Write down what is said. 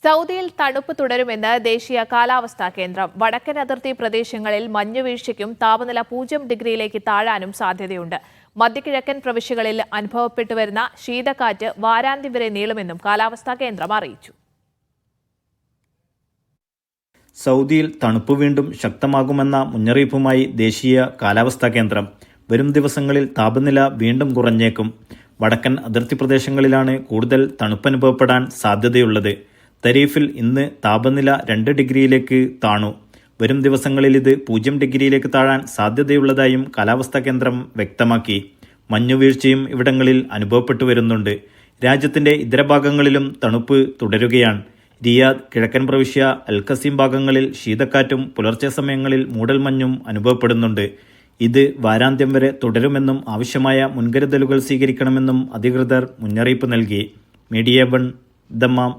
സൗദിയിൽ തണുപ്പ് തുടരുമെന്ന് ദേശീയ കാലാവസ്ഥാ കേന്ദ്രം. വടക്കൻ അതിർത്തി പ്രദേശങ്ങളിൽ മഞ്ഞുവീഴ്ചയ്ക്കും താപനില 0 ഡിഗ്രിയിലേക്ക് താഴാനും സാധ്യതയുണ്ട്. മധ്യകിഴക്കൻ പ്രവിശ്യകളിൽ അനുഭവപ്പെട്ടുവരുന്ന ശീതക്കാറ്റ് വാരാന്ത്യം വരെ നീളുമെന്നും കാലാവസ്ഥാ കേന്ദ്രം അറിയിച്ചു. സൗദിയിൽ തണുപ്പ് വീണ്ടും ശക്തമാകുമെന്ന മുന്നറിയിപ്പുമായി ദേശീയ കാലാവസ്ഥാ കേന്ദ്രം. വരും ദിവസങ്ങളിൽ താപനില വീണ്ടും കുറഞ്ഞേക്കും. വടക്കൻ അതിർത്തി പ്രദേശങ്ങളിലാണ് കൂടുതൽ തണുപ്പനുഭവപ്പെടാൻ സാധ്യതയുള്ളത്. തരീഫിൽ ഇന്ന് താപനില 2 ഡിഗ്രിയിലേക്ക് താണു. വരും ദിവസങ്ങളിൽ ഇത് 0 ഡിഗ്രിയിലേക്ക് താഴാൻ സാധ്യതയുള്ളതായും കാലാവസ്ഥാ കേന്ദ്രം വ്യക്തമാക്കി. മഞ്ഞുവീഴ്ചയും ഇവിടങ്ങളിൽ അനുഭവപ്പെട്ടു വരുന്നുണ്ട്. രാജ്യത്തിന്റെ ഇതര ഭാഗങ്ങളിലും തണുപ്പ് തുടരുകയാണ്. റിയാദ്, കിഴക്കൻ പ്രവിശ്യ, അൽഖസീം ഭാഗങ്ങളിൽ ശീതക്കാറ്റും പുലർച്ചെ സമയങ്ങളിൽ മൂടൽമഞ്ഞും അനുഭവപ്പെടുന്നുണ്ട്. ഇത് വാരാന്ത്യം വരെ തുടരുമെന്നും ആവശ്യമായ മുൻകരുതലുകൾ സ്വീകരിക്കണമെന്നും അധികൃതർ മുന്നറിയിപ്പ് നൽകി. Media 1 Dammam.